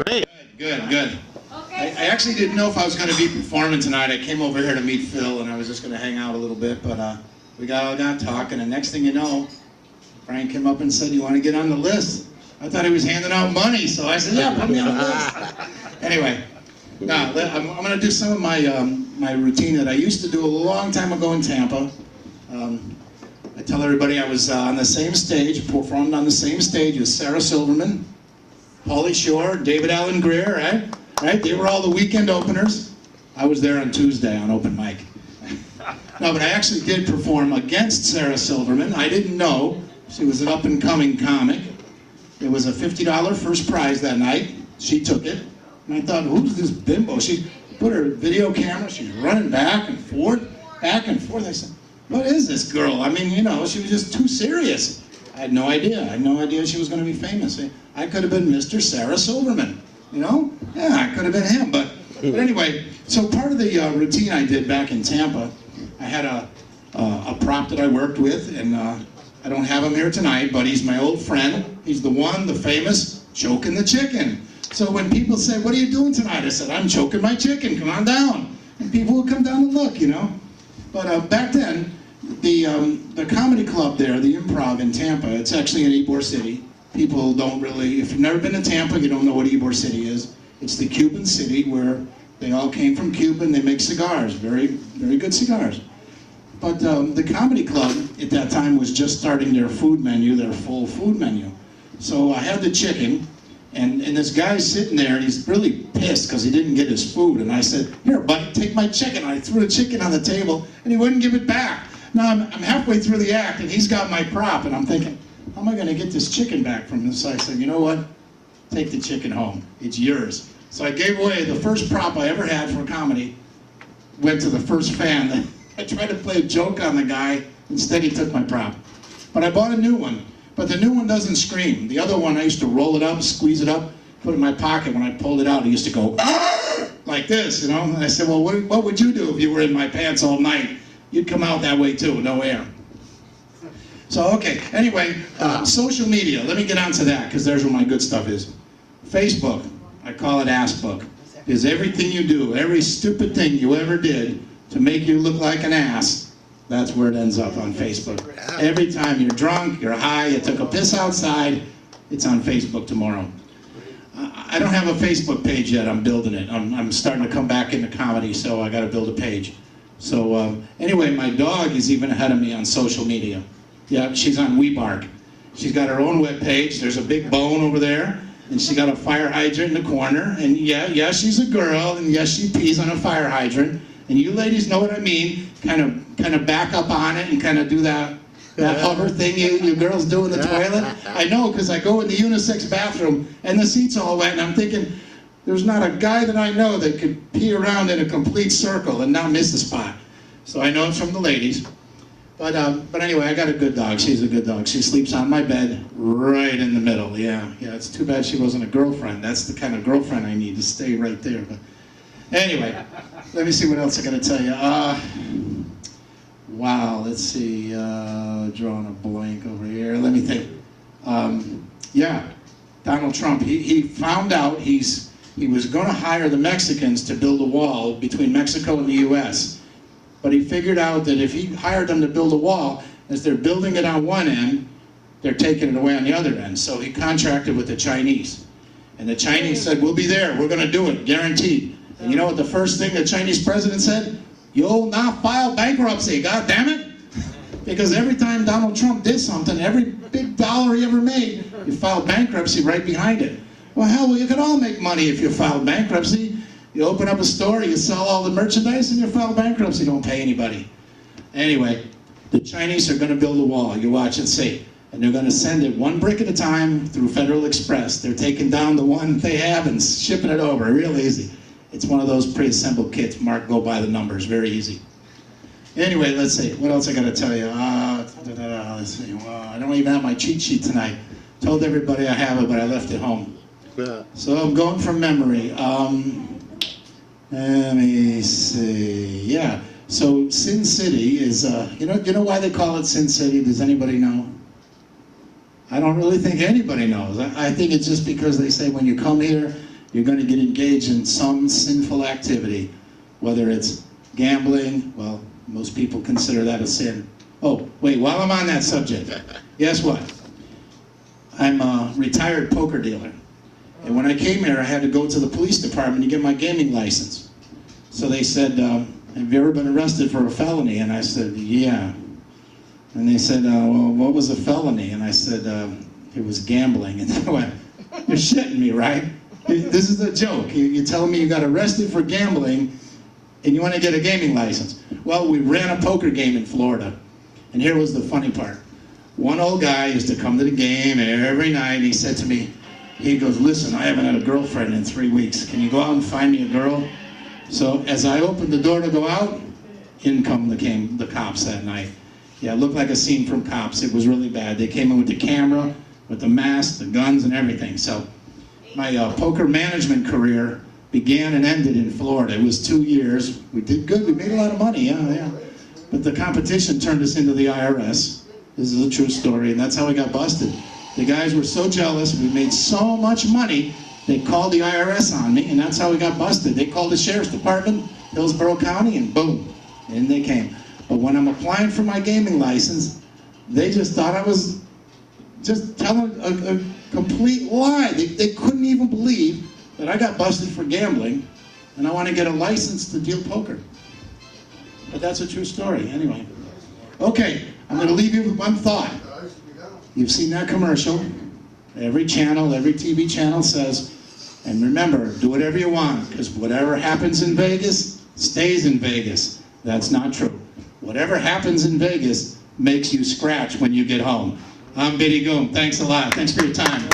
Great. Good. I actually didn't know if I was going to be performing tonight. I came over here to meet Phil, and I was just going to hang out a little bit, but we got talking, and next thing you know, Frank came up and said, "You want to get on the list?" I thought he was handing out money, so I said, "Yeah, put me on the list." Anyway, now I'm going to do some of my routine that I used to do a long time ago in Tampa. I tell everybody I was on the same stage, performed on the same stage as Sarah Silverman, Pauly Shore, David Allen Greer, right? They were all the weekend openers. I was there on Tuesday on open mic. No, but I actually did perform against Sarah Silverman. I didn't know. She was an up-and-coming comic. It was a $50 first prize that night. She took it. And I thought, who's this bimbo? She put her video camera, she's running back and forth. I said, what is this girl? I mean, you know, she was just too serious. I had no idea. I had no idea she was going to be famous. I could have been Mr. Sarah Silverman, you know? Yeah, I could have been him. But anyway, so part of the routine I did back in Tampa, I had a prop that I worked with, and I don't have him here tonight, but he's my old friend. He's the one, the famous Choking the Chicken. So when people say, what are you doing tonight? I said, I'm choking my chicken, come on down. And people would come down and look, you know. But back then, the comedy club there, the Improv in Tampa, it's actually in Ybor City. People don't really, if you've never been to Tampa, you don't know what Ybor City is. It's the Cuban city where they all came from Cuba and they make cigars, very, very good cigars. But the comedy club at that time was just starting their food menu, their full food menu. So I had the chicken, and this guy's sitting there, and he's really pissed because he didn't get his food. And I said, here, buddy, take my chicken. I threw the chicken on the table, and he wouldn't give it back. Now I'm halfway through the act, and he's got my prop, and I'm thinking, how am I going to get this chicken back from him? So I said, you know what? Take the chicken home. It's yours. So I gave away the first prop I ever had for comedy. Went to the first fan. I tried to play a joke on the guy. Instead, he took my prop. But I bought a new one. But the new one doesn't scream. The other one, I used to roll it up, squeeze it up, put it in my pocket. When I pulled it out, it used to go like this, you know. And I said, well, what would you do if you were in my pants all night? You'd come out that way too, no air. So, okay, anyway, social media. Let me get onto that, because there's where my good stuff is. Facebook, I call it Ass Book. Because everything you do, every stupid thing you ever did to make you look like an ass, that's where it ends up on Facebook. Every time you're drunk, you're high, you took a piss outside, it's on Facebook tomorrow. I don't have a Facebook page yet, I'm building it. I'm starting to come back into comedy, so I gotta build a page. So anyway, my dog is even ahead of me on social media. Yeah, she's on WeBark. She's got her own webpage, there's a big bone over there, and she got a fire hydrant in the corner, and yeah, she's a girl, and yes, she pees on a fire hydrant. And you ladies know what I mean, kind of back up on it and kind of do that hover thing you girls do in the toilet. I know, because I go in the unisex bathroom and the seat's all wet, and I'm thinking, there's not a guy that I know that could pee around in a complete circle and not miss the spot. So I know it's from the ladies. But anyway, I got a good dog. She's a good dog. She sleeps on my bed right in the middle. Yeah, it's too bad she wasn't a girlfriend. That's the kind of girlfriend I need, to stay right there. But anyway, let me see what else I got to tell you. Wow, let's see. Drawing a blank over here. Let me think. Yeah, Donald Trump. He found out he was going to hire the Mexicans to build a wall between Mexico and the U.S. But he figured out that if he hired them to build a wall, as they're building it on one end, they're taking it away on the other end. So he contracted with the Chinese. And the Chinese said, we'll be there. We're going to do it, guaranteed. And you know what the first thing the Chinese president said? You'll not file bankruptcy, God damn it. Because every time Donald Trump did something, every big dollar he ever made, you filed bankruptcy right behind it. Well, hell, you could all make money if you filed bankruptcy. You open up a store, you sell all the merchandise, and you file bankruptcy, don't pay anybody. Anyway, the Chinese are going to build a wall, you watch and see. And they're going to send it one brick at a time through Federal Express. They're taking down the one they have and shipping it over, real easy. It's one of those pre-assembled kits, mark, go by the numbers, very easy. Anyway, let's see, what else I got to tell you? Let's see, I don't even have my cheat sheet tonight. Told everybody I have it, but I left it home. Yeah. So I'm going from memory. Let me see. Yeah. So Sin City is, you know why they call it Sin City? Does anybody know? I don't really think anybody knows. I think it's just because they say when you come here, you're going to get engaged in some sinful activity, whether it's gambling. Well, most people consider that a sin. Oh, wait, while I'm on that subject, guess what? I'm a retired poker dealer. And when I came here, I had to go to the police department to get my gaming license. So they said, have you ever been arrested for a felony? And I said, yeah. And they said, well, what was a felony? And I said, it was gambling. And they went, you're shitting me, right? This is a joke. You're telling me you got arrested for gambling and you want to get a gaming license. Well, we ran a poker game in Florida. And here was the funny part. One old guy used to come to the game every night, and he said to me, he goes, listen, I haven't had a girlfriend in 3 weeks. Can you go out and find me a girl? So as I opened the door to go out, in come the cops that night. Yeah, it looked like a scene from Cops. It was really bad. They came in with the camera, with the mask, the guns, and everything. So my poker management career began and ended in Florida. It was 2 years. We did good. We made a lot of money, yeah. But the competition turned us into the IRS. This is a true story, and that's how we got busted. The guys were so jealous. We made so much money, they called the IRS on me, and that's how we got busted. They called the Sheriff's Department, Hillsborough County, and boom, in they came. But when I'm applying for my gaming license, they just thought I was just telling a complete lie. They couldn't even believe that I got busted for gambling, and I want to get a license to deal poker. But that's a true story, anyway. Okay, I'm going to leave you with one thought. You've seen that commercial. Every channel, every TV channel says, and remember, do whatever you want, because whatever happens in Vegas stays in Vegas. That's not true. Whatever happens in Vegas makes you scratch when you get home. I'm Bidigoom. Thanks a lot. Thanks for your time.